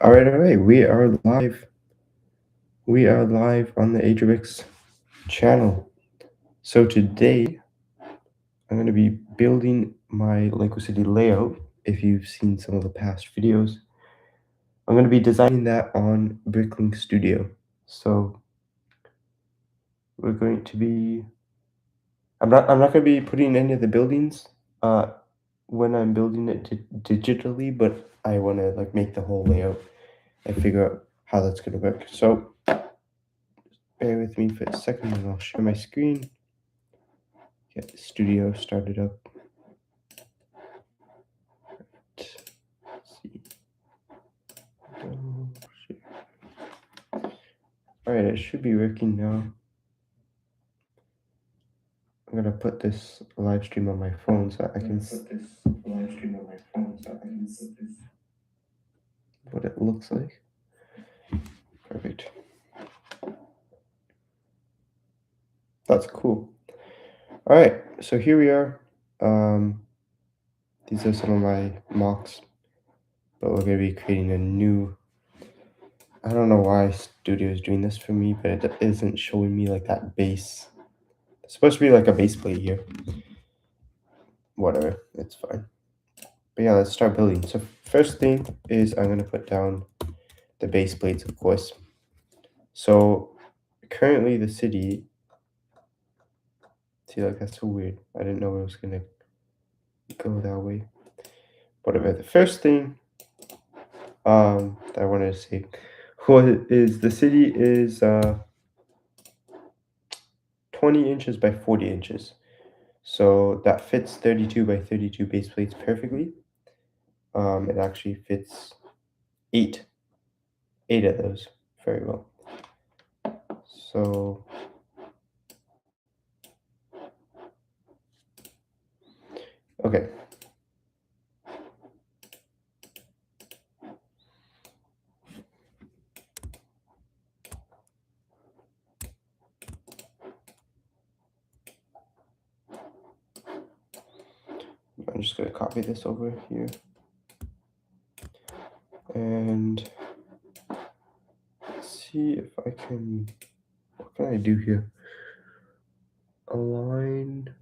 All right. We are live. We are live on the AJbricks channel. So today I'm going to be building my Lego City layout. If you've seen some of the past videos, I'm going to be designing that on Bricklink Studio. So we're going to be. I'm not going to be putting any of the buildings when I'm building it digitally, but I want to like make the whole layout and figure out how that's going to work. So bear with me for a second and I'll share my screen. Get the studio started up. Let's see. Alright, it should be working now. I'm gonna put this live stream on my phone so I can see what it looks like. Perfect. That's cool. Alright, so here we are. These are some of my mocks, but we're gonna be creating a new. I don't know why Studio is doing this for me, but it isn't showing me like that base. It's supposed to be like a base plate here. Whatever, it's fine. But yeah, let's start building. So first thing is I'm gonna put down the base plates, of course. So currently the city, see, like that's so weird. I didn't know it was gonna go that way. Whatever. The first thing that I wanted to say is the city is 20 inches by 40 inches. So that fits 32 by 32 base plates perfectly. It actually fits eight of those very well. So okay. I'm just going to copy this over here. And see if I can, what can I do here? Align.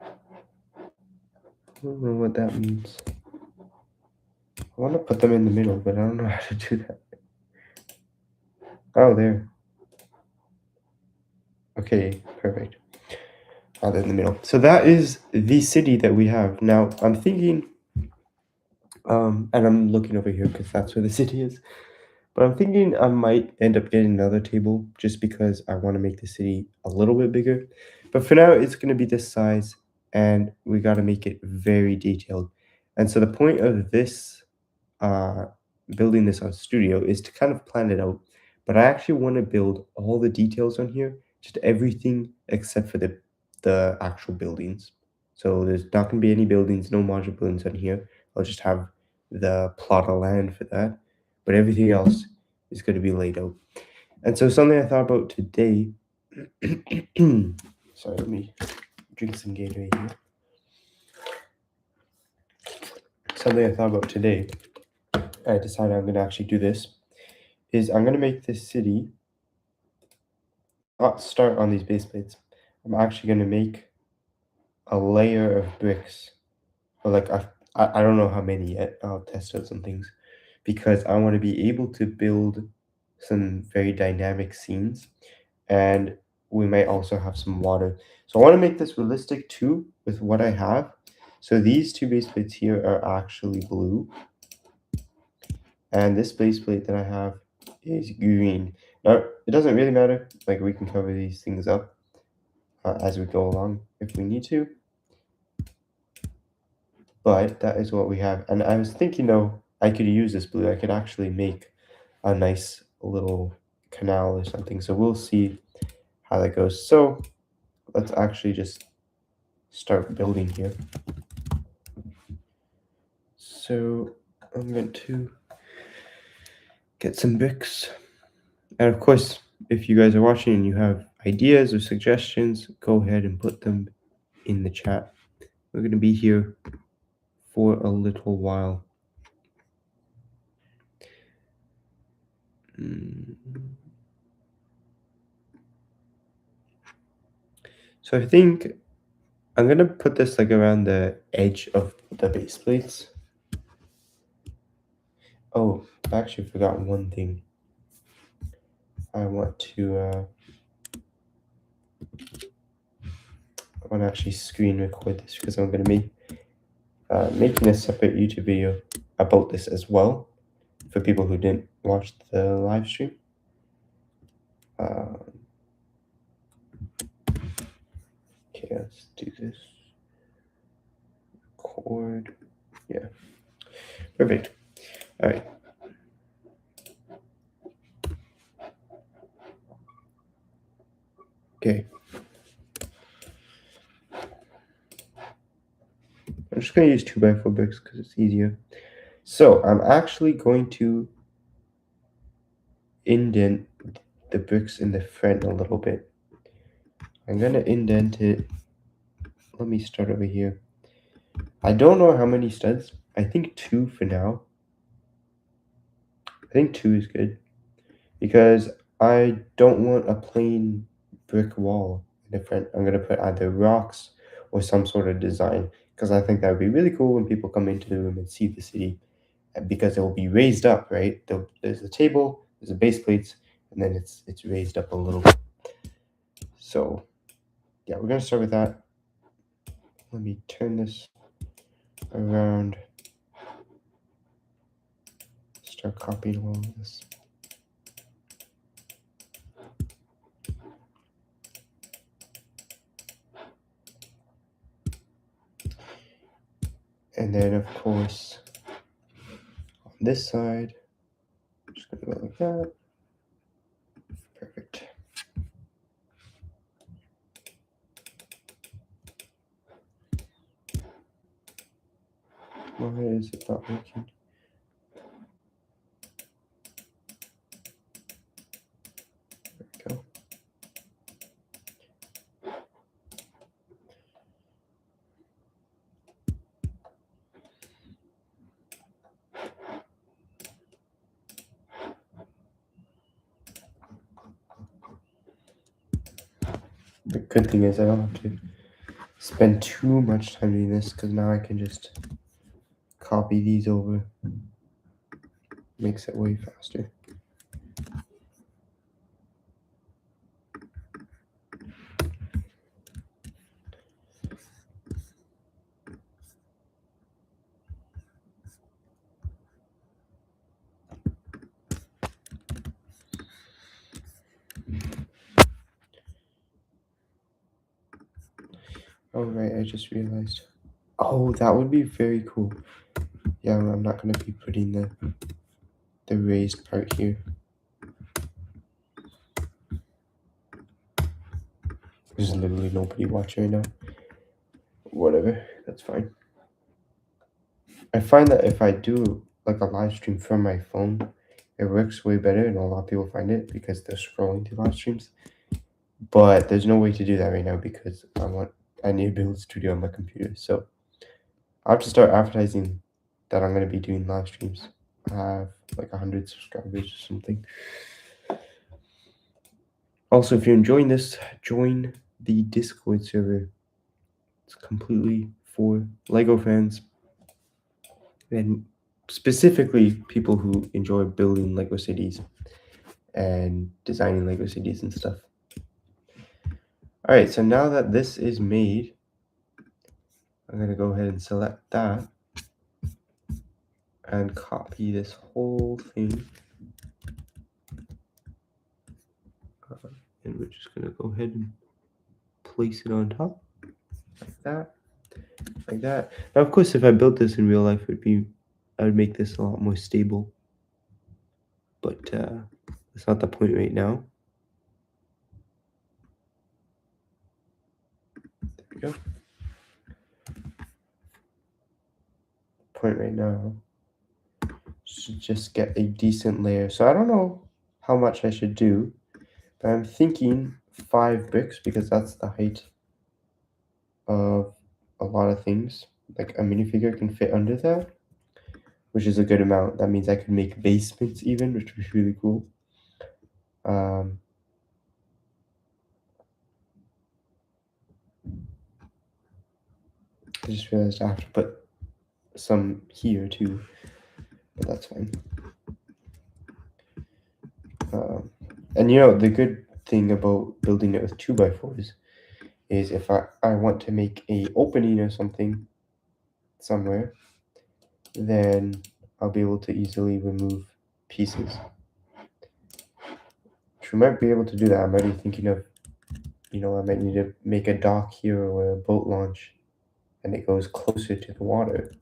I don't know what that means. I want to put them in the middle, but I don't know how to do that. Oh, there. Okay, perfect. Oh, they're in the middle. So that is the city that we have. Now, I'm thinking, and I'm looking over here because that's where the city is. But I'm thinking I might end up getting another table just because I want to make the city a little bit bigger. But for now, it's going to be this size, and we got to make it very detailed. And so the point of this, building this on Studio, is to kind of plan it out. But I actually want to build all the details on here, just everything except for the actual buildings. So there's not going to be any buildings, no modular buildings on here. I'll just have the plot of land for that. But everything else is going to be laid out. And so something I thought about today. Sorry, let me drink some Gatorade here. Something I thought about today, I decided I'm going to actually do this, is I'm going to make this city not start on these base plates. I'm actually going to make a layer of bricks, or like I don't know how many yet. I'll test out some things because I want to be able to build some very dynamic scenes, and we might also have some water. So I want to make this realistic too with what I have. So these two base plates here are actually blue, and this base plate that I have is green. Now, it doesn't really matter, like we can cover these things up as we go along if we need to. But that is what we have. And I was thinking though, I could use this blue. I could actually make a nice little canal or something. So we'll see how that goes. So let's actually just start building here. So I'm going to get some bricks. And of course, if you guys are watching and you have ideas or suggestions, go ahead and put them in the chat. We're going to be here for a little while. So I think I'm gonna put this like around the edge of the base plates. Oh, I actually forgot one thing. I want to actually screen record this because I'm gonna be making a separate YouTube video about this as well for people who didn't watch the live stream. Okay, let's do this. Record. Yeah. Perfect. All right. Okay. I'm just going to use 2x4 bricks because it's easier. So I'm actually going to indent the bricks in the front a little bit. I'm going to indent it. Let me start over here. I don't know how many studs. I think 2 for now. I think 2 is good because I don't want a plain brick wall in the front. I'm going to put either rocks or some sort of design because I think that would be really cool when people come into the room and see the city, because it will be raised up, right? There's a table, there's a base plates, and then it's raised up a little bit. So yeah, we're gonna start with that. Let me turn this around. Start copying all of this. And then of course, on this side, I'm just gonna go like that. Perfect. Why is it not working? There we go. The good thing is I don't have to spend too much time doing this because now I can just copy these over. Makes it way faster. Oh right, I just realized. Oh, that would be very cool. Yeah, I'm not gonna be putting the raised part here. There's literally nobody watching right now. Whatever, that's fine. I find that if I do like a live stream from my phone, it works way better, and a lot of people find it because they're scrolling through live streams. But there's no way to do that right now because I need to build a studio on my computer. So I have to start advertising that I'm gonna be doing live streams. I have like 100 subscribers or something. Also, if you're enjoying this, join the Discord server. It's completely for Lego fans and specifically people who enjoy building Lego cities and designing Lego cities and stuff. All right, so now that this is made, I'm gonna go ahead and select that and copy this whole thing. And we're just gonna go ahead and place it on top like that, like that. Now, of course, if I built this in real life, I would make this a lot more stable. But that's not the point right now. There we go. Point right now should just get a decent layer. So I don't know how much I should do, but I'm thinking 5 bricks because that's the height of a lot of things. Like a minifigure can fit under that, which is a good amount. That means I could make basements even, which would be really cool. I just realized I have to put some here too, but that's fine. And you know, the good thing about building it with 2x4s is if I want to make a opening or something somewhere, then I'll be able to easily remove pieces. Which we might be able to do that. I'm already thinking of, you know, I might need to make a dock here or a boat launch, and it goes closer to the water.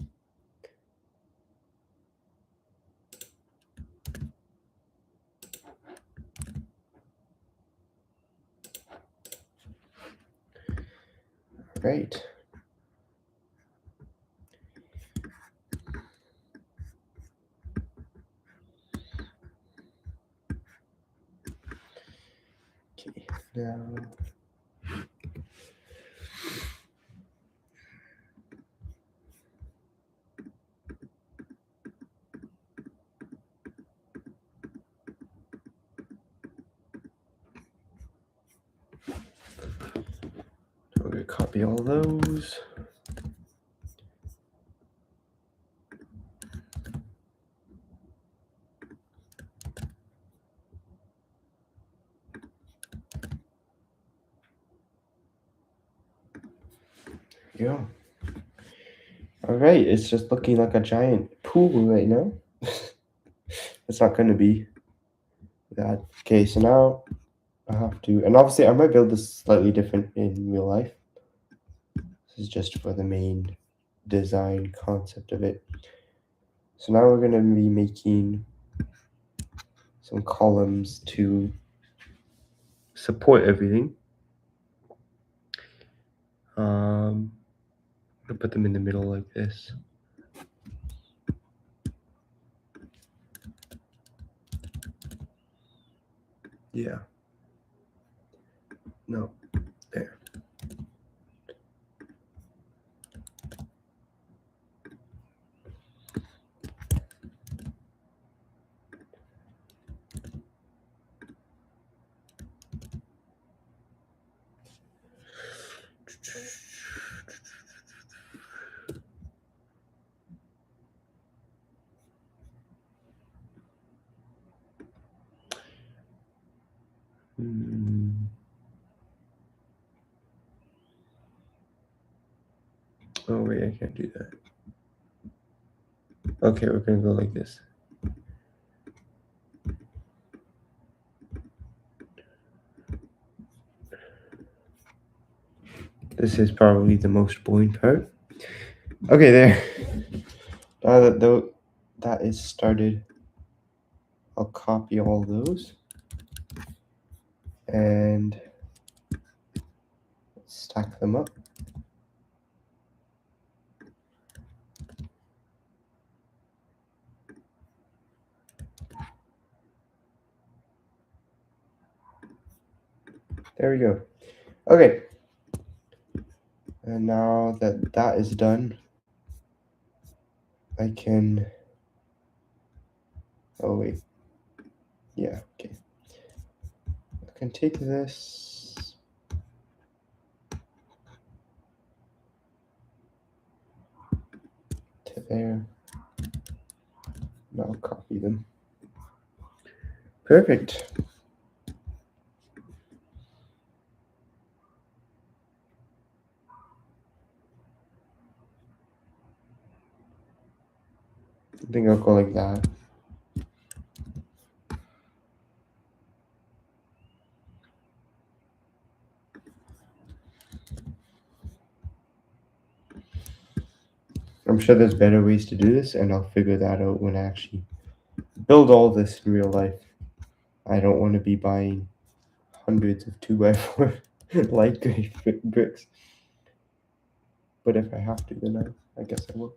Right. Okay, now we're gonna copy all those. Yeah. All right, it's just looking like a giant pool right now. It's not going to be that. Okay, so now I have to, and obviously I might build this slightly different in real life. This is just for the main design concept of it. So now we're going to be making some columns to support everything. I'm gonna put them in the middle like this. Yeah. No, there. Oh wait, I can't do that. Okay, we're gonna go like this. This is probably the most boring part. Okay, there. Now that is started, I'll copy all those and stack them up. There we go. Okay. And now that that is done, I can, oh wait, yeah, okay. I can take this, to there, and I'll copy them. Perfect. I think I'll go like that. I'm sure there's better ways to do this, and I'll figure that out when I actually build all this in real life. I don't want to be buying hundreds of 2x4 light gray bricks. But if I have to, then I guess I will.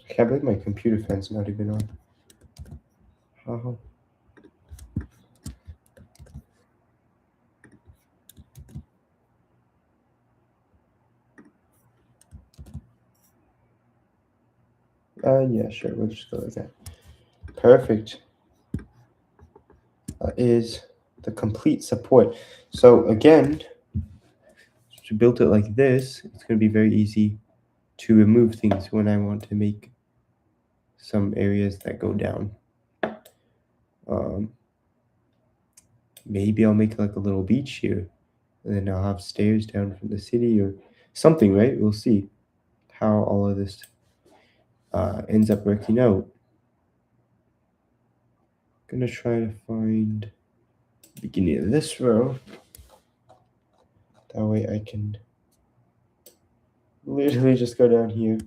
I can't believe my computer fan's not even on. How? Yeah, sure, we'll just go like that. Perfect. Is the complete support. So again, to build it like this, it's going to be very easy to remove things when I want to make some areas that go down. Maybe I'll make like a little beach here, and then I'll have stairs down from the city or something, right? We'll see how all of this ends up working out. Gonna try to find the beginning of this row. That way I can literally just go down here,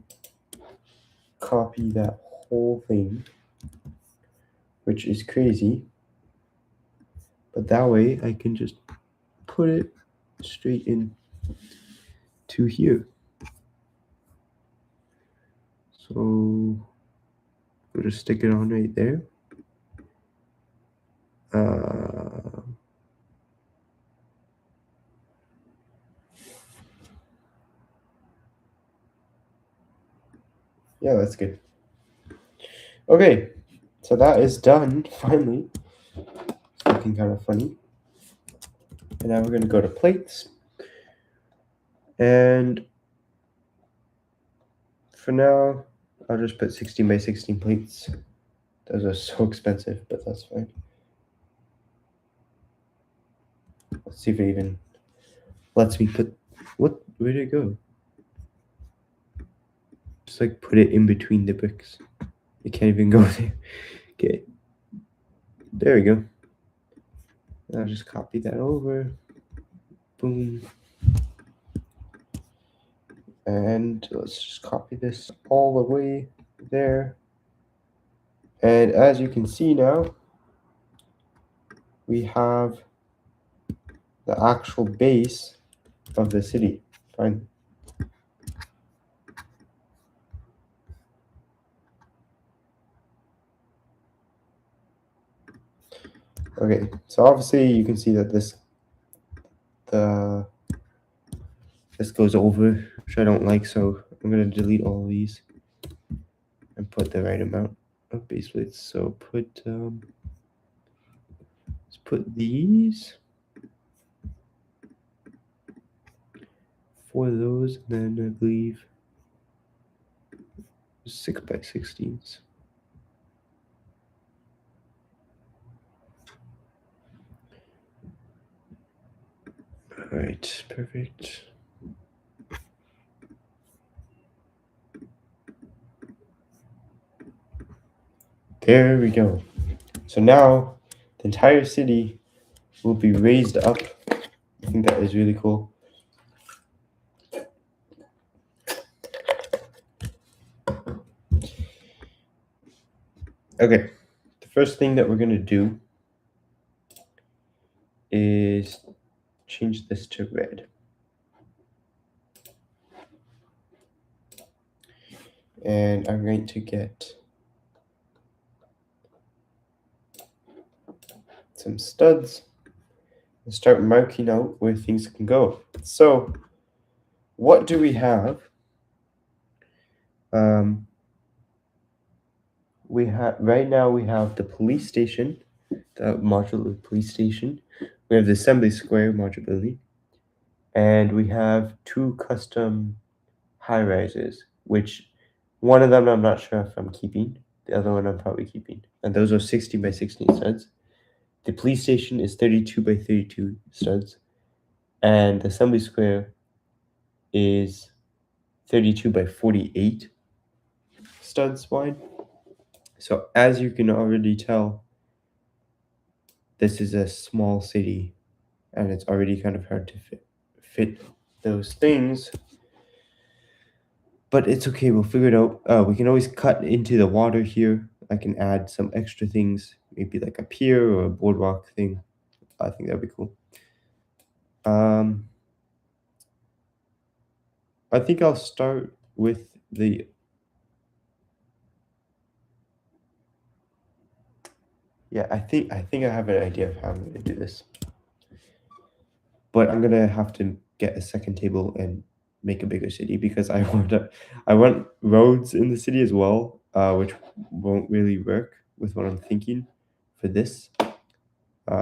copy that whole thing, which is crazy. But that way I can just put it straight in to here. So we'll just stick it on right there. Yeah, that's good. Okay, so that is done, finally. It's looking kind of funny. And now we're going to go to plates. And for now, I'll just put 16 by 16 plates. Those are so expensive, but that's fine. Let's see if it even lets me put... What? Where did it go? Just like put it in between the bricks. It can't even go there. Okay. There we go. I'll just copy that over. Boom. And let's just copy this all the way there. And as you can see now, we have the actual base of the city. Fine. Okay, so obviously you can see that this goes over, which I don't like, so I'm gonna delete all of these and put the right amount of base plates. So put let's put these for those, and then I believe 6 by 16s. All right, perfect. There we go. So now the entire city will be raised up. I think that is really cool. Okay, the first thing that we're gonna do is change this to red. And I'm going to get some studs and start marking out where things can go. So what do we have? Right now we have the police station, the modular police station. We have the assembly square modularly, and we have 2 custom high rises, which one of them I'm not sure if I'm keeping, the other one I'm probably keeping, and those are 16 by 16 studs. The police station is 32 by 32 studs, and the assembly square is 32 by 48 studs wide. So as you can already tell, this is a small city, and it's already kind of hard to fit those things. But it's okay, we'll figure it out. We can always cut into the water here. I can add some extra things, maybe like a pier or a boardwalk thing. I think that'd be cool. I think I'll start with the... Yeah, I think I have an idea of how I'm gonna do this. But I'm gonna have to get a second table and make a bigger city because I want roads in the city as well. which won't really work with what I'm thinking for this.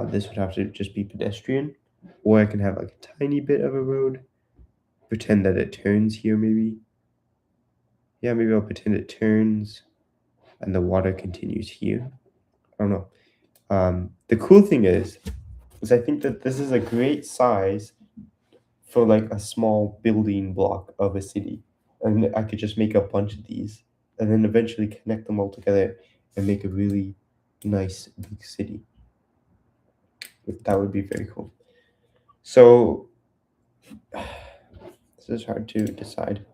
This would have to just be pedestrian, or I can have like a tiny bit of a road, pretend that it turns here maybe. Yeah, maybe I'll pretend it turns and the water continues here. I don't know. The cool thing is I think that this is a great size for like a small building block of a city. And I could just make a bunch of these and then eventually connect them all together and make a really nice big city. That would be very cool. So this is hard to decide.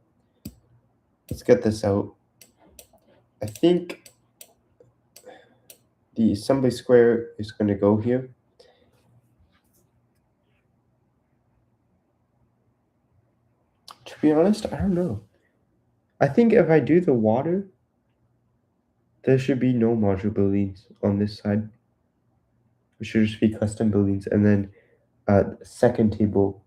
Let's get this out. I think the assembly square is going to go here. To be honest, I don't know. I think if I do the water, there should be no modular buildings on this side. It should just be custom buildings. And then second table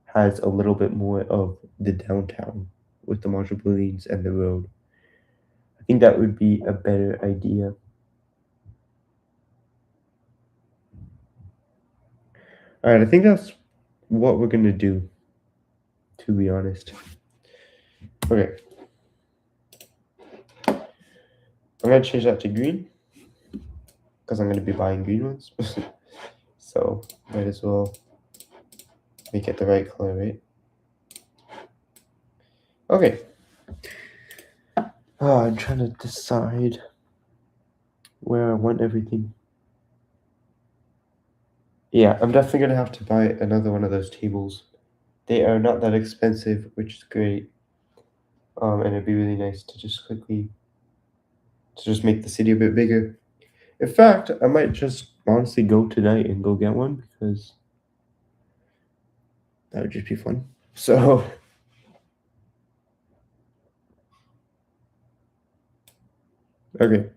has a little bit more of the downtown with the modular buildings and the road. I think that would be a better idea. All right, I think that's what we're gonna do, to be honest. Okay. I'm gonna change that to green because I'm gonna be buying green ones. So might as well make it the right color, right? Okay. Oh, I'm trying to decide where I want everything. Yeah, I'm definitely gonna have to buy another one of those tables. They are not that expensive, which is great. And it'd be really nice to just make the city a bit bigger. In fact, I might just honestly go tonight and go get one because that would just be fun. So, okay.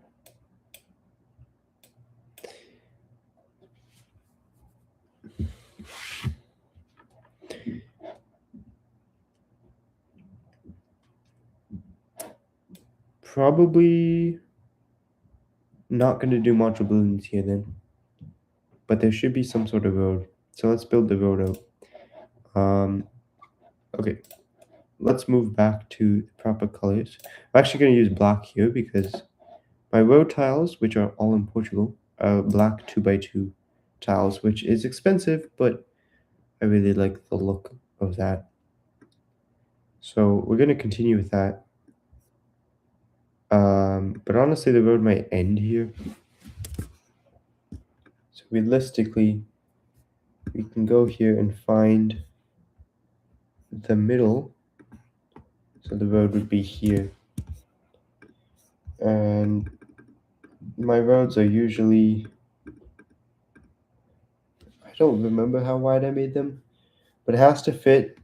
Probably not going to do modular buildings here then. But there should be some sort of road. So let's build the road out. Okay. Let's move back to the proper colors. I'm actually going to use black here because my road tiles, which are all in Portugal, are black 2x2 tiles, which is expensive, but I really like the look of that. So we're going to continue with that. But honestly, the road might end here. So realistically, we can go here and find the middle. So the road would be here. And my roads are usually, I don't remember how wide I made them, but it has to fit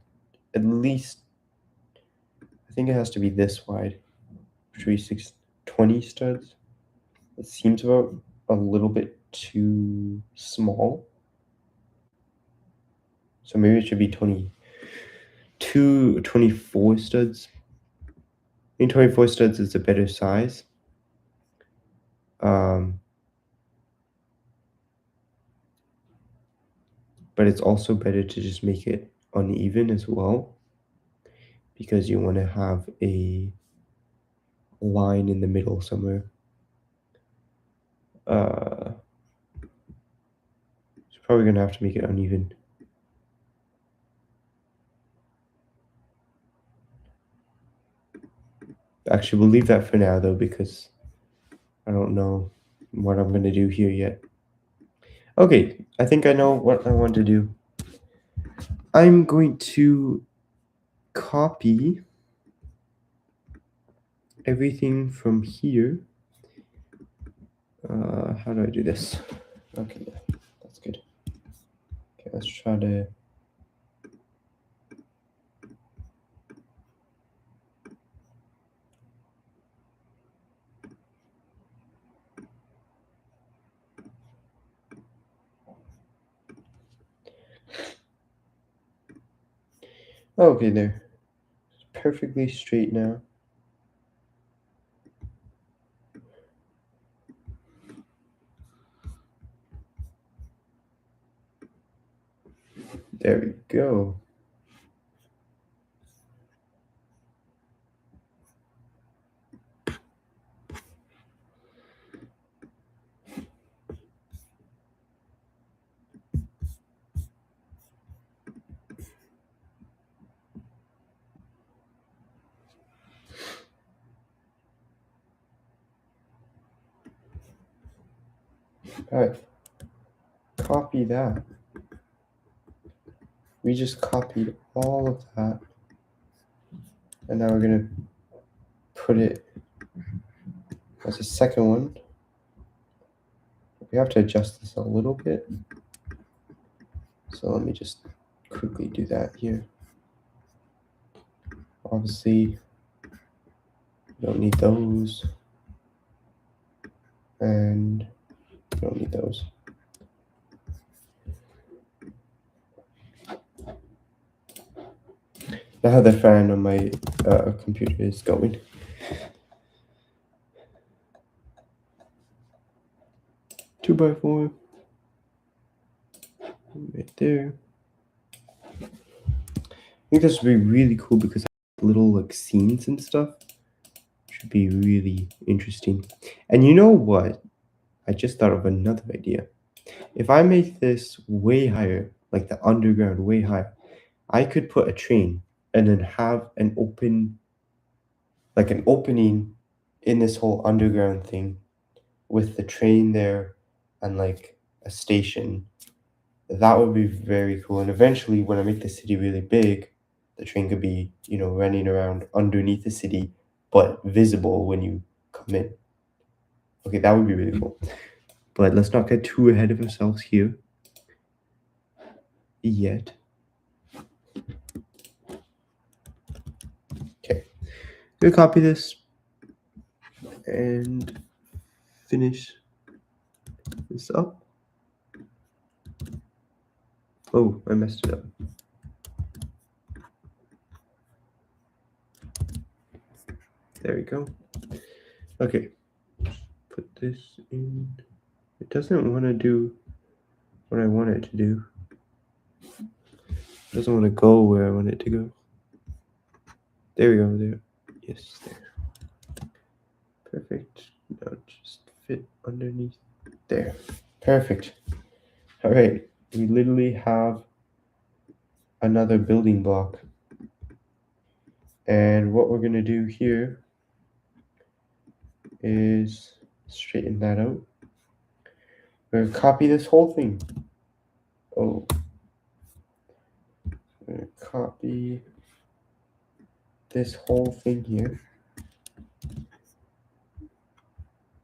at least, I think it has to be this wide, which would be 20 studs. It seems about a little bit too small. So maybe it should be 24 studs. I think 24 studs is a better size. But it's also better to just make it uneven as well, because you want to have a line in the middle somewhere. So probably gonna have to make it uneven. Actually, we'll leave that for now though, because I don't know what I'm gonna do here yet. Okay, I think I know what I want to do. I'm going to copy everything from here. How do I do this? Okay, that's good. Okay, let's try to. Okay, there. It's perfectly straight now. There we go. All right, copy that. We just copied all of that. And now we're gonna put it as a second one. We have to adjust this a little bit. So let me just quickly do that here. Obviously, we don't need those. And we don't need those. Now the fan on my computer is going. Two by four. Right there. I think this would be really cool because little like scenes and stuff should be really interesting. And you know what? I just thought of another idea. If I make this way higher, like the underground way higher, I could put a train and then have an opening in this whole underground thing with the train there and like a station. That would be very cool. And eventually, when I make the city really big, the train could be, running around underneath the city, but visible when you come in. Okay, that would be really cool. But let's not get too ahead of ourselves here yet. Okay, I'm gonna copy this and finish this up. Oh, I messed it up. There we go. Okay, put this in. It doesn't want to do what I want it to do. It doesn't want to go where I want it to go. There we go, there. Yes, there. Perfect. Now just fit underneath there. Perfect. All right, we literally have another building block. And what we're gonna do here is straighten that out. We're gonna copy this whole thing. Oh, we're gonna copy this whole thing here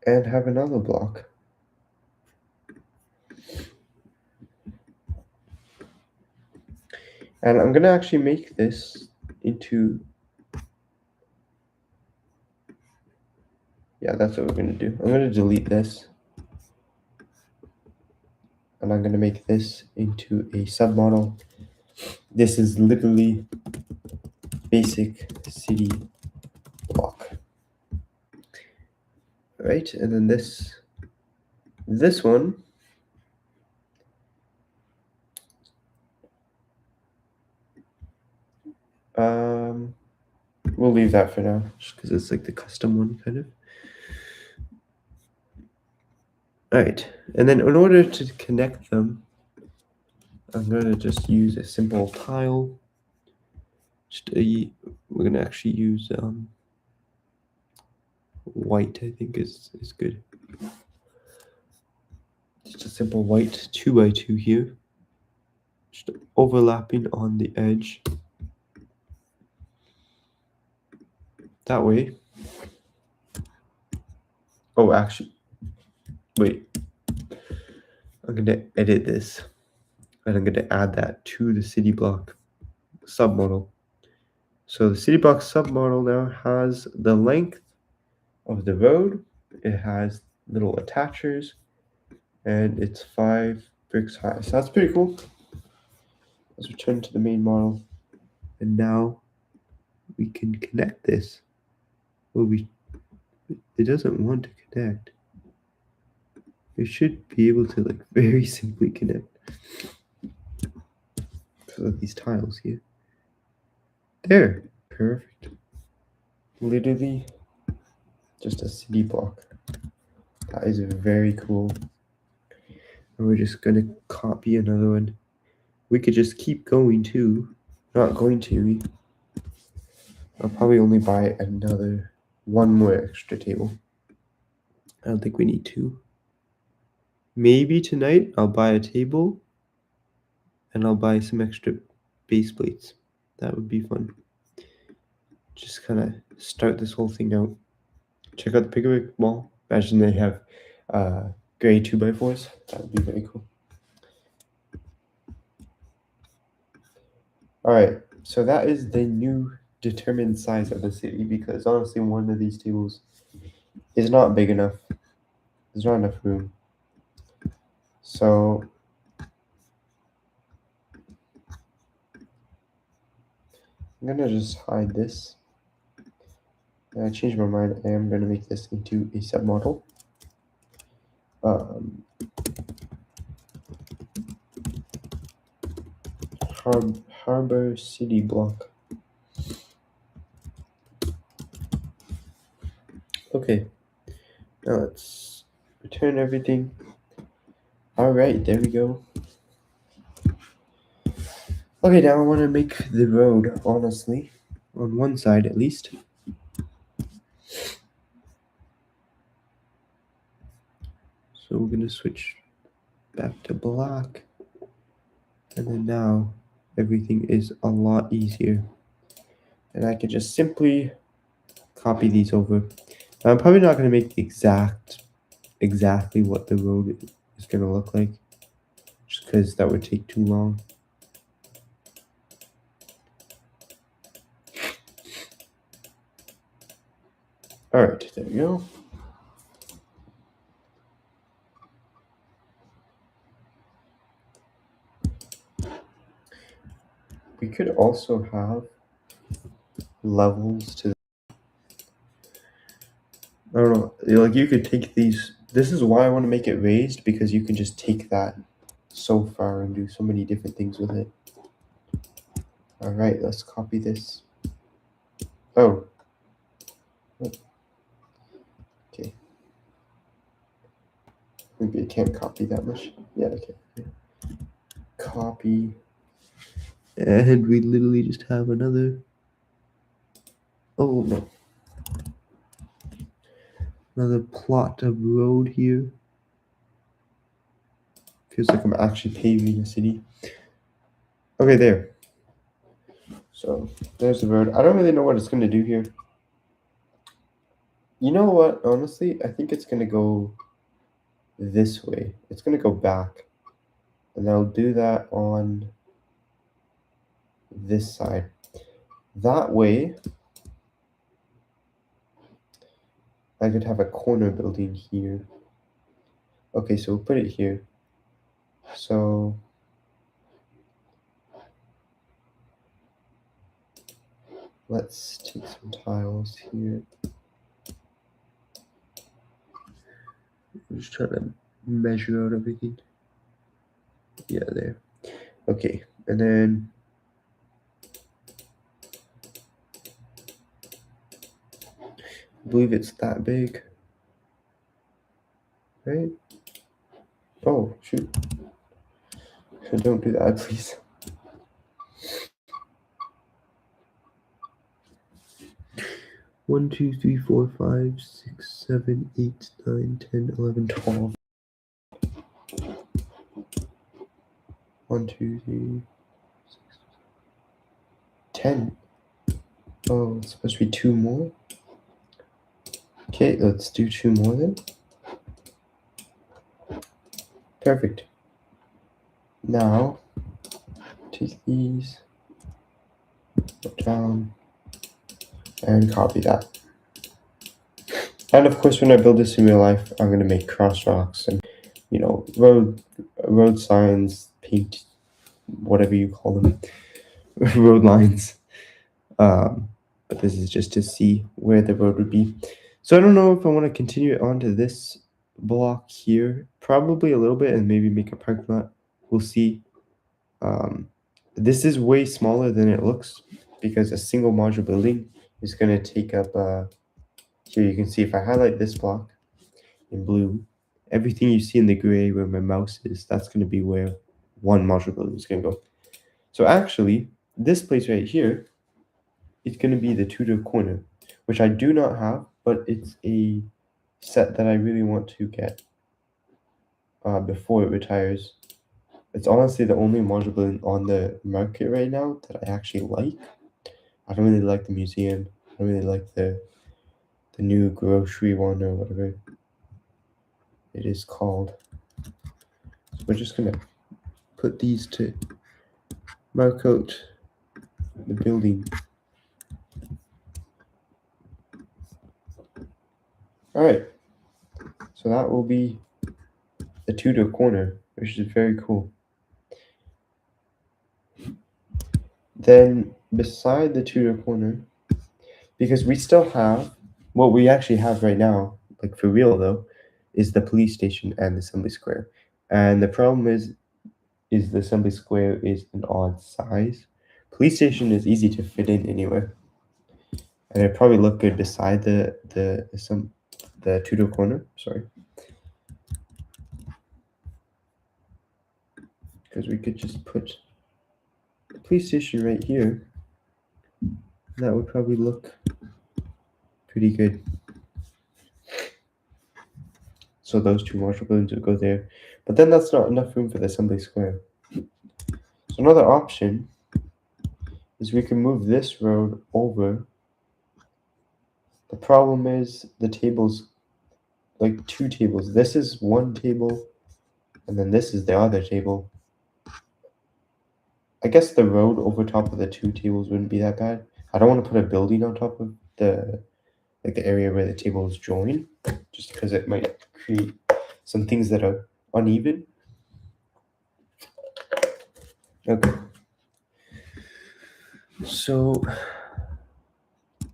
and have another block. And I'm gonna actually make this into, yeah, that's what we're gonna do. I'm gonna delete this and I'm gonna make this into a submodel. This is literally basic city block. All right, and then this one, we'll leave that for now, just because it's like the custom one, kind of. All right, and then in order to connect them, I'm gonna just use a simple tile. We're gonna actually use white. I think is good. Just a simple white 2x2 here, just overlapping on the edge. That way. Oh, actually, wait. I'm gonna edit this, and I'm gonna add that to the city block submodel. So the city block submodel now has the length of the road. It has little attachers, and it's 5 bricks high. So that's pretty cool. Let's return to the main model, and now we can connect this. Well, it doesn't want to connect. It should be able to like very simply connect. because of these tiles here. There, perfect. Literally just a city block. That is very cool. And we're just gonna copy another one. We could just keep going too. Not going to. I'll probably only buy one more extra table. I don't think we need two. Maybe tonight I'll buy a table and I'll buy some extra base plates. That would be fun. Just kind of start this whole thing out. Check out the Pickwick Mall. Imagine they have gray 2x4s. That would be very cool. Alright, so that is the new determined size of the city, because honestly one of these tables is not big enough. There's not enough room. So I'm gonna just hide this. And I changed my mind. I am gonna make this into a submodel. Harbor City block. Okay, now let's return everything. All right, there we go. Okay, now I want to make the road, honestly, on one side at least. So we're gonna switch back to black, and then now everything is a lot easier. And I can just simply copy these over. I'm probably not gonna make exactly what the road is gonna look like, just because that would take too long. All right, there we go. We could also have levels to, I don't know, like you could take these. This is why I want to make it raised, because you can just take that so far and do so many different things with it. All right, let's copy this. Oh. Okay. Maybe I can't copy that much. Yeah, okay. Copy. And we literally just have another. Oh no. Another plot of road here. Feels like I'm actually paving a city. Okay, there. So there's the road. I don't really know what it's gonna do here. You know what? Honestly, I think it's gonna go this way. It's gonna go back. And I'll do that on this side. That way, I could have a corner building here. Okay, so we'll put it here. So let's take some tiles here. I'm just trying to measure out everything. Yeah, there. Okay, and then I believe it's that big, right? Oh, shoot. Don't do that, please. One, 2, 3, 4, 5, 6, 7, 8, 9, 10, 11, 12. 1, 2, 3, 6, 10. Oh, it's supposed to be 2 more. Okay, let's do 2 more then. Perfect. Now, take these, put down, and copy that. And of course, when I build this in real life, I'm gonna make crosswalks and, you know, road signs, paint, whatever you call them, road lines. But this is just to see where the road would be. So I don't know if I want to continue it onto this block here, probably a little bit, and maybe make a parking lot. We'll see. This is way smaller than it looks because a single modular building is going to take up, here you can see if I highlight this block in blue, everything you see in the gray where my mouse is, that's going to be where one modular building is going to go. So actually, this place right here, it's going to be the Tudor corner, which I do not have, but it's a set that I really want to get before it retires. It's honestly the only modular building on the market right now that I actually like. I don't really like the museum. I don't really like the new grocery one or whatever it is called. So we're just gonna put these to mark out the building. All right, so that will be the Tudor corner, which is very cool. Then beside the Tudor corner, because we still have, what we actually have right now, like for real though, is the police station and the Assembly Square. And the problem is the Assembly Square is an odd size. Police station is easy to fit in anywhere. And it'd probably look good beside the Tudor corner, sorry. Because we could just put the police station right here. That would probably look pretty good. So those two martial buildings would go there. But then that's not enough room for the Assembly Square. So another option is we can move this road over. The problem is the tables, like two tables. This is one table, and then this is the other table. I guess the road over top of the two tables wouldn't be that bad. I don't want to put a building on top of the area where the tables join, just because it might create some things that are uneven. Okay. So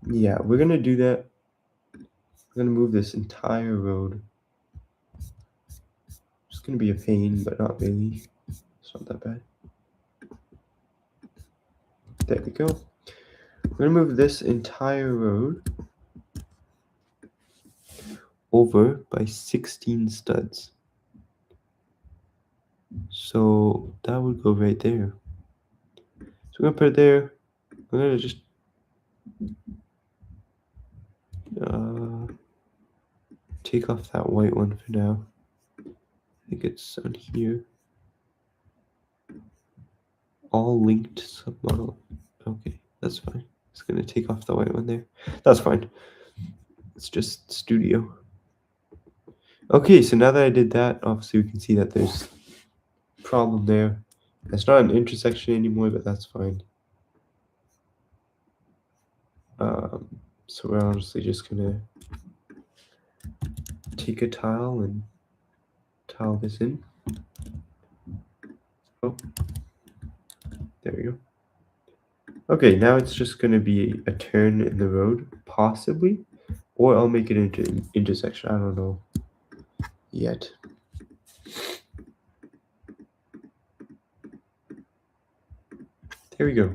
yeah, we're gonna do that. We're gonna move this entire road. It's gonna be a pain, but not really. It's not that bad. There we go. We're gonna move this entire road over by 16 studs. So that would go right there. So we're gonna put it there. We're gonna just take off that white one for now. I think it's on here. All linked submodel. Okay, that's fine. It's gonna take off the white one there. That's fine. It's just studio. Okay, so now that I did that, obviously we can see that there's a problem there. It's not an intersection anymore, but that's fine. So we're honestly just gonna take a tile and tile this in. Oh, there we go. Okay, now it's just gonna be a turn in the road, possibly, or I'll make it into an intersection. I don't know yet. There we go.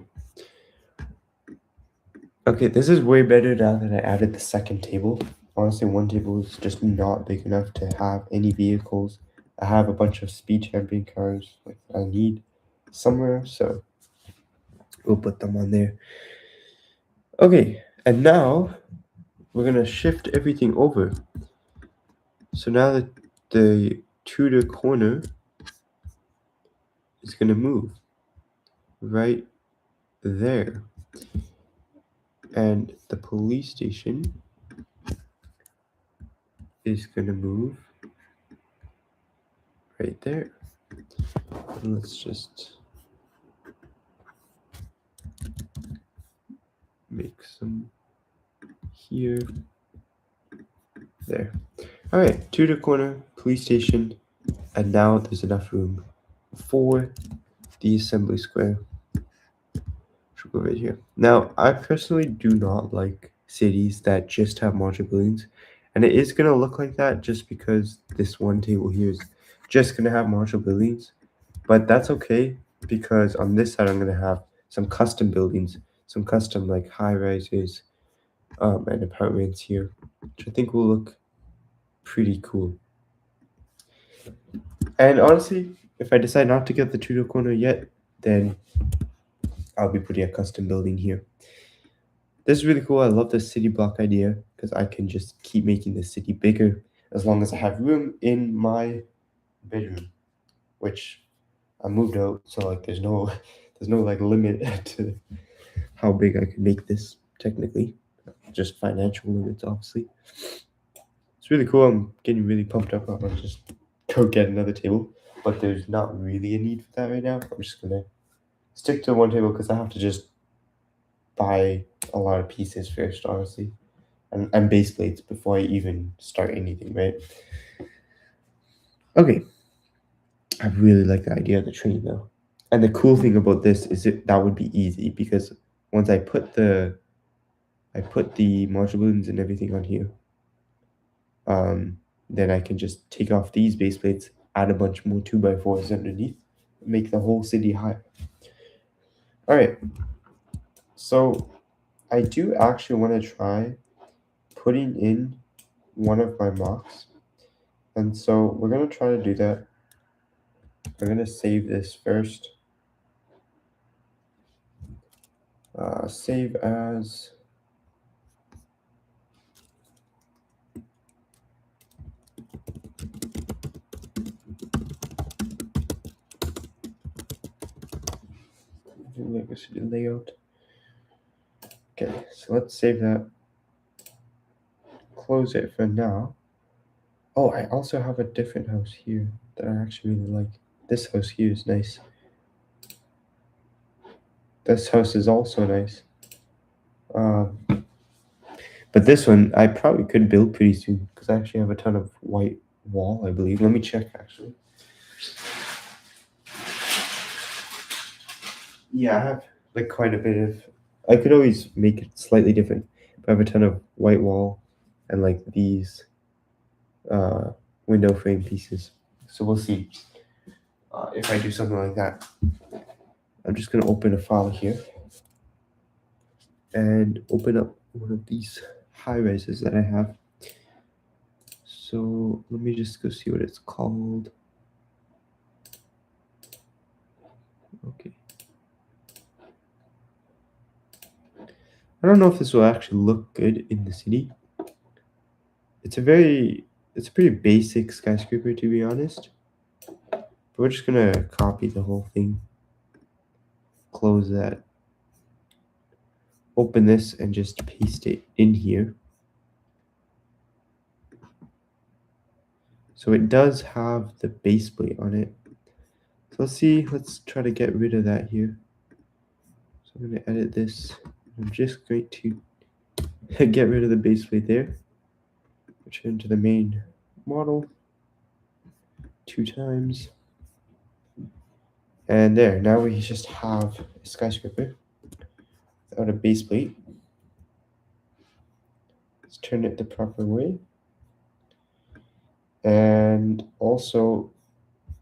Okay, this is way better now that I added the second table. Honestly, one table is just not big enough to have any vehicles. I have a bunch of speed champion cars like I need somewhere, so we'll put them on there. Okay, and now we're gonna shift everything over. So now that the Tudor corner is gonna move right there. And the police station is gonna move right there. And let's just make some here. There. All right, Tudor corner, police station, and now there's enough room for the Assembly Square. Should go right here. Now, I personally do not like cities that just have modular buildings, and it is gonna look like that just because this one table here is just gonna have modular buildings, but that's okay because on this side I'm gonna have some custom buildings, some custom like high rises, and apartments here, which I think will look pretty cool. And honestly, if I decide not to get the Tudor corner yet, then I'll be putting a custom building here. This is really cool. I love the city block idea because I can just keep making the city bigger as long as I have room in my bedroom, which I moved out, so like there's no like limit to how big I can make this technically, just financial limits obviously. It's really cool. I'm getting really pumped up. I'm gonna just go get another table, but there's not really a need for that right now. I'm just gonna stick to one table because I have to just buy a lot of pieces first, honestly, and base plates before I even start anything, right? Okay, I really like the idea of the train though, and the cool thing about this is that would be easy because once I put the modular balloons and everything on here, then I can just take off these base plates, add a bunch more 2x4s underneath, make the whole city higher. All right, so I do actually want to try putting in one of my mocks, and so we're gonna try to do that. I'm gonna save this first. Save as. Legacy layout. Okay, so let's save that. Close it for now. Oh, I also have a different house here that I actually really like. This house here is nice. This house is also nice. But this one I probably could build pretty soon because I actually have a ton of white wall, I believe. Let me check actually. Yeah, I have like quite a bit of. I could always make it slightly different, but I have a ton of white wall and like these window frame pieces. So we'll see if I do something like that. I'm just gonna open a file here and open up one of these high rises that I have. So let me just go see what it's called. Okay. I don't know if this will actually look good in the city. It's a pretty basic skyscraper to be honest. But we're just gonna copy the whole thing. Close that. Open this and just paste it in here. So it does have the base plate on it. So let's try to get rid of that here. So I'm gonna edit this. I'm just going to get rid of the base plate there. Return to the main model 2 times. And there, now we just have a skyscraper without a base plate. Let's turn it the proper way. And also,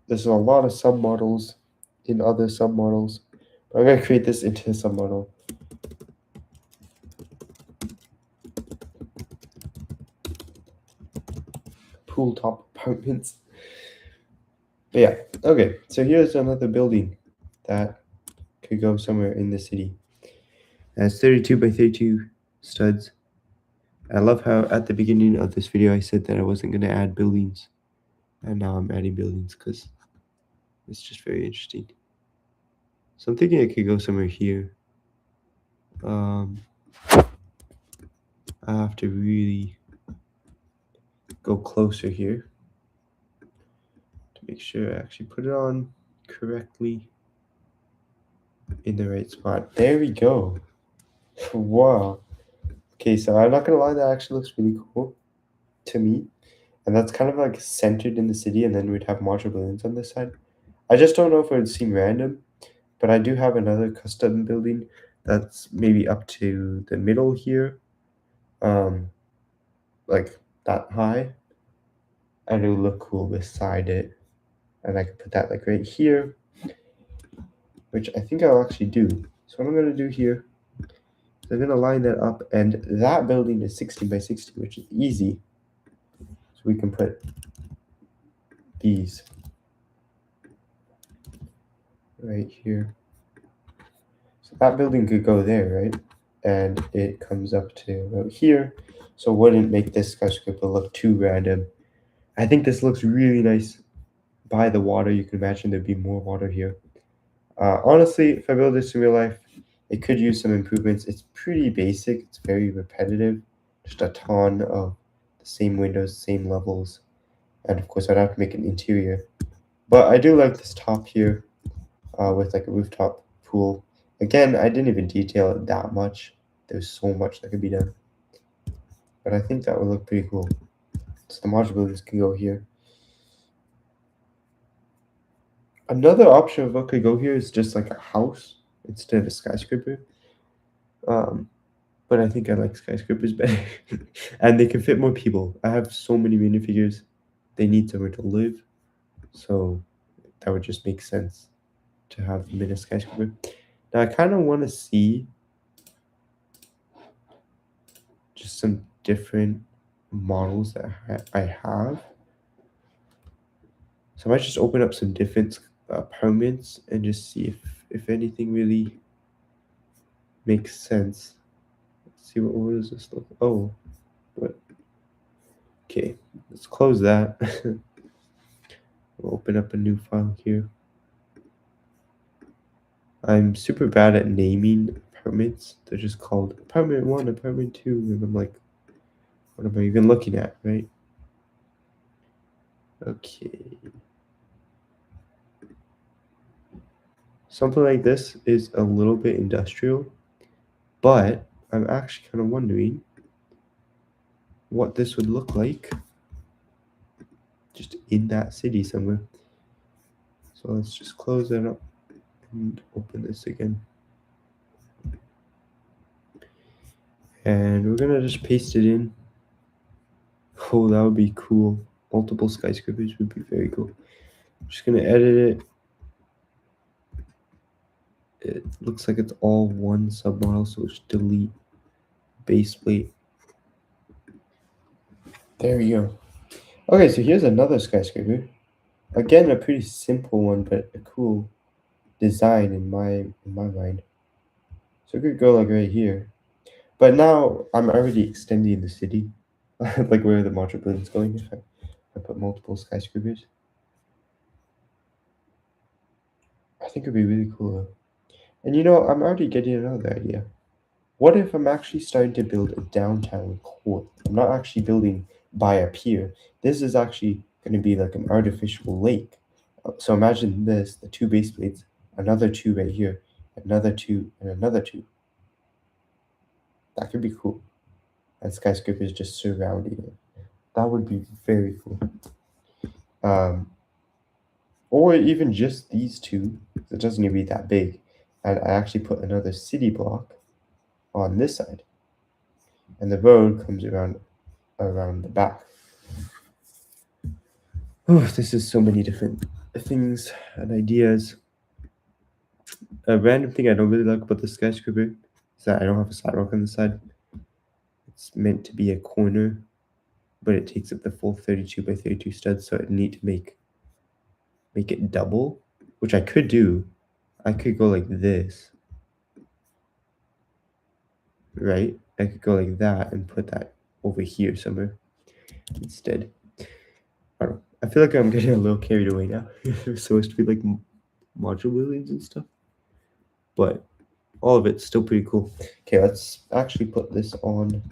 there's a lot of submodels in other submodels. I'm gonna create this into a submodel. Pool top apartments. But yeah, okay. So here's another building that could go somewhere in the city. It has 32 by 32 studs. I love how at the beginning of this video I said that I wasn't going to add buildings, and now I'm adding buildings because it's just very interesting. So I'm thinking I could go somewhere here. I have to really go closer here to make sure I actually put it on correctly in the right spot. There we go. Wow. Okay, so I'm not gonna lie, that actually looks really cool to me. And that's kind of like centered in the city, and then we'd have modular balloons on this side. I just don't know if it would seem random, but I do have another custom building that's maybe up to the middle here, like that high, and it would look cool beside it. And I could put that like right here. which I think I'll actually do. So what I'm going to do here is I'm going to line that up, and that building is 60 by 60, which is easy. So we can put these right here. So that building could go there, right? And it comes up to about here. So it wouldn't make this skyscraper look too random. I think this looks really nice by the water. You can imagine there'd be more water here. Honestly, if I build this in real life, it could use some improvements. It's pretty basic. It's very repetitive. Just a ton of the same windows, same levels. And of course, I'd have to make an interior. But I do like this top here with like a rooftop pool. Again, I didn't even detail it that much. There's so much that could be done. But I think that would look pretty cool. So the modular buildings can go here. Another option of what could go here is just like a house instead of a skyscraper. But I think I like skyscrapers better. And they can fit more people. I have so many minifigures. They need somewhere to live. So that would just make sense to have them in a skyscraper. Now I kind of want to see just some different models that I have. So I might just open up some different apartments and just see if anything really makes sense. Let's see, what does this look? Oh, what? Okay, let's close that. We'll open up a new file here. I'm super bad at naming apartments. They're just called apartment 1, apartment 2, and I'm like, what am I even looking at, right? Okay. Something like this is a little bit industrial, but I'm actually kind of wondering what this would look like just in that city somewhere. So let's just close that up and open this again. And we're gonna just paste it in. Oh, that would be cool. Multiple skyscrapers would be very cool. I'm just gonna edit it. It looks like it's all one submodel, so let's delete base plate. There we go. Okay, so here's another skyscraper. Again, a pretty simple one, but a cool design in my mind. So it could go like right here. But now I'm already extending the city, like where the modular building's going if I put multiple skyscrapers. I think it'd be really cool though. And you know, I'm already getting another idea. What if I'm actually starting to build a downtown core? I'm not actually building by a pier. This is actually going to be like an artificial lake. So imagine this, the two base plates, another two right here, another two, and another two. That could be cool. And skyscrapers just surrounding it. That would be very cool. Or even just these two. It doesn't need to be that big. And I actually put another city block on this side. And the road comes around the back. Oh, this is so many different things and ideas. A random thing I don't really like about the skyscraper is that I don't have a sidewalk on the side. It's meant to be a corner, but it takes up the full 32 by 32 studs, so I need to make it double, which I could do. I could go like this, right? I could go like that and put that over here somewhere instead. I don't know. I feel like I'm getting a little carried away now. It's supposed to be like module buildings and stuff, but all of it's still pretty cool. Okay, let's actually put this on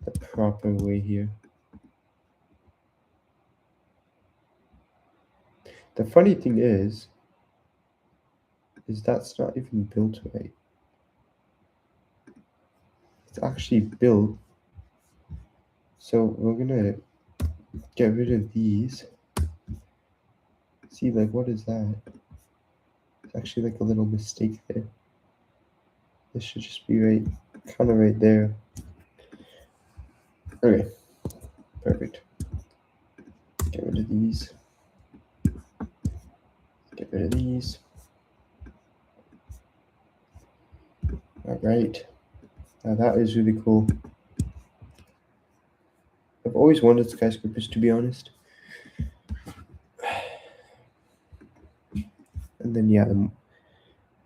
the proper way here. The funny thing is that's not even built right. It's actually built. So we're gonna get rid of these. See, like, what is that? It's actually like a little mistake there. This should just be right, kind of right there. Okay, perfect. Get rid of these. Get rid of these. All right. Now that is really cool. I've always wanted skyscrapers, to be honest. And then, yeah, the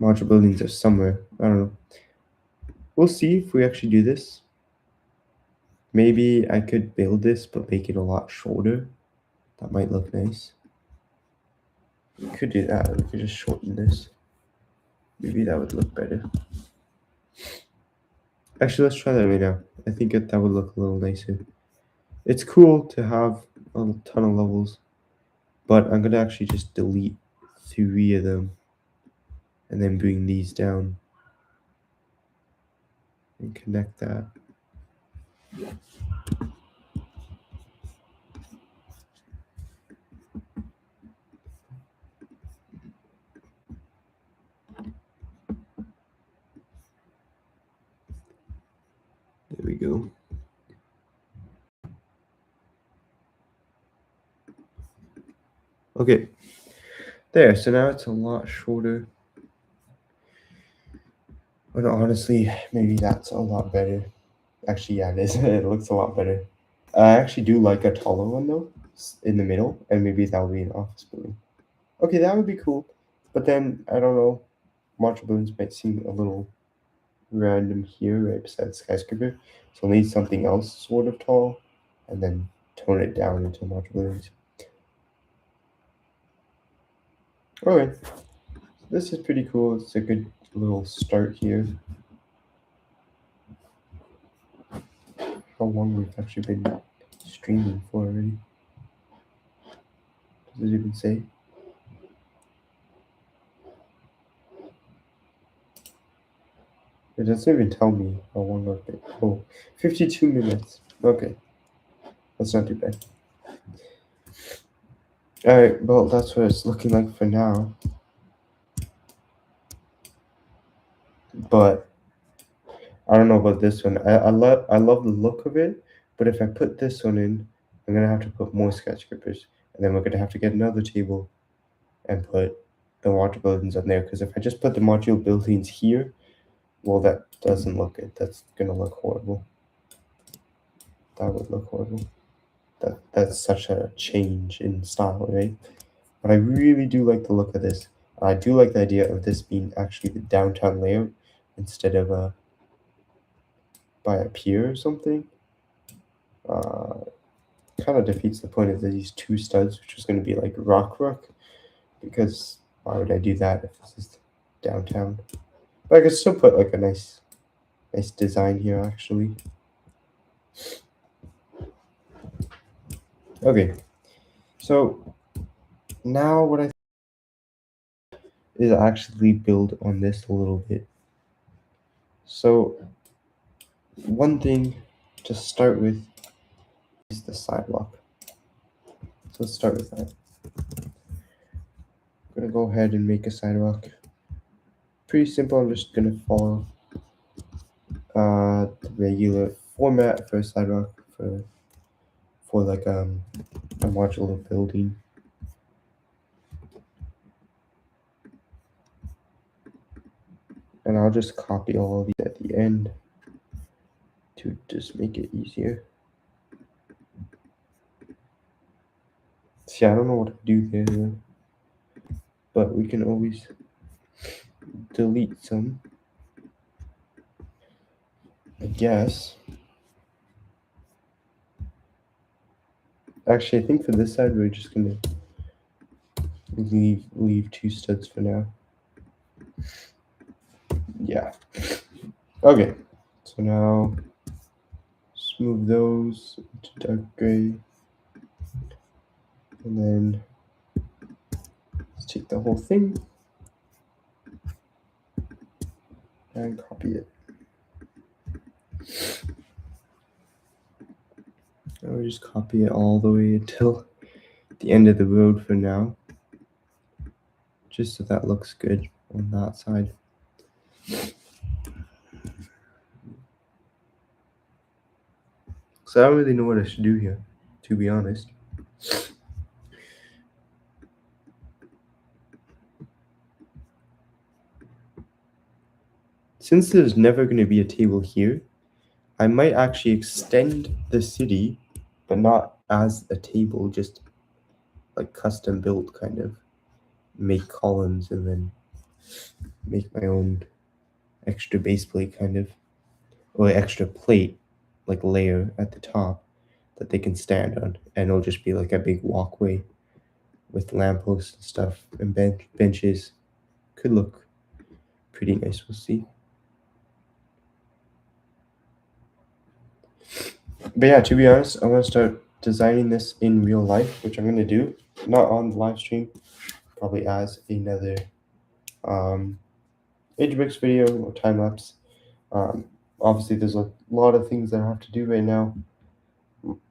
modular buildings are somewhere. I don't know. We'll see if we actually do this. Maybe I could build this, but make it a lot shorter. That might look nice. We could do that. We could just shorten this. Maybe that would look better. Actually, let's try that right now. I think that would look a little nicer. It's cool to have a ton of levels, but I'm gonna actually just delete 3 of them and then bring these down and connect that. There we go. Okay, there, so now it's a lot shorter. But honestly, maybe that's a lot better. Actually, yeah, it is. It looks a lot better. I actually do like a taller one though, in the middle, and maybe that would be an office building. Okay, that would be cool. But then, I don't know, modular buildings might seem a little random here, right beside skyscraper. So I'll need something else sort of tall, and then tone it down into modular buildings. Alright, this is pretty cool. It's a good little start here. How long we've actually been streaming for already? Does it even say? It doesn't even tell me how long I've been. Oh, 52 minutes. Okay, that's not too bad. Alright, well, that's what it's looking like for now. But I don't know about this one. I love the look of it, but if I put this one in, I'm gonna have to put more skyscrapers, and then we're gonna have to get another table and put the modular buildings on there. Because if I just put the modular buildings here, well, that doesn't look good. That's gonna look horrible. That would look horrible. That's such a change in style, right? But I really do like the look of this. I do like the idea of this being actually the downtown layout instead of by a pier or something. Kind of defeats the point of these 2 studs, which is going to be like rock, because why would I do that if this is downtown? But I could still put like a nice design here actually. Okay, so now what I is actually build on this a little bit. So one thing to start with is the sidewalk. So let's start with that. I'm gonna go ahead and make a sidewalk. Pretty simple. I'm just gonna follow the regular format for a sidewalk for like a modular building. And I'll just copy all of these at the end to just make it easier. See, I don't know what to do there, but we can always delete some, I guess. Actually, I think for this side, we're just gonna leave 2 studs for now. Yeah. Okay. So now just move those to dark gray, and then let's take the whole thing and copy it. I'll just copy it all the way until the end of the road for now, just so that looks good on that side. So I don't really know what I should do here, to be honest. since there's never going to be a table here, I might actually extend the city, but not as a table, just like custom built kind of. Make columns and then make my own extra base plate kind of, or extra plate, like layer at the top that they can stand on, and it'll just be like a big walkway with lampposts and stuff and benches. Could look pretty nice, we'll see. But yeah, to be honest, I want to start designing this in real life, which I'm going to do, not on the live stream, probably as another AJbricks video or time lapse. Obviously, there's a lot of things that I have to do right now.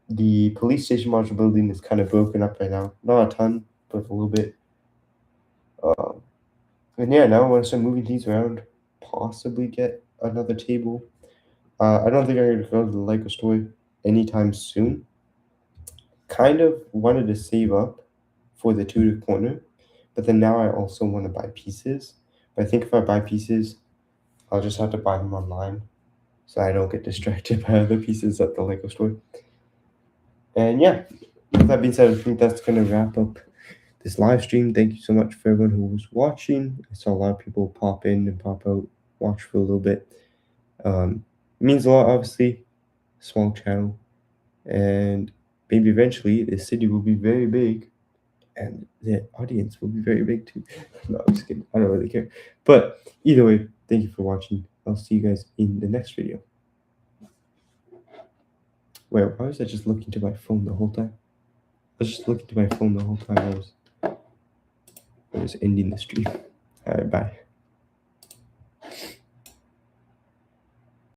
The police station module building is kind of broken up right now. Not a ton, but a little bit. And yeah, now I want to start moving things around, possibly get another table. I don't think I'm going to go to the Lego store anytime soon. Kind of wanted to save up for the Tudor corner, but then now I also want to buy pieces. But I think if I buy pieces, I'll just have to buy them online so I don't get distracted by other pieces at the Lego store. And yeah, with that being said, I think that's going to wrap up this live stream. Thank you so much for everyone who was watching. I saw a lot of people pop in and pop out, watch for a little bit. It means a lot, obviously. Small channel, and maybe eventually the city will be very big and the audience will be very big too. No, I'm just kidding. I don't really care. But either way, thank you for watching. I'll see you guys in the next video. Wait, why was I just looking to my phone the whole time? I was just looking to my phone the whole time I was ending the stream. Alright, bye.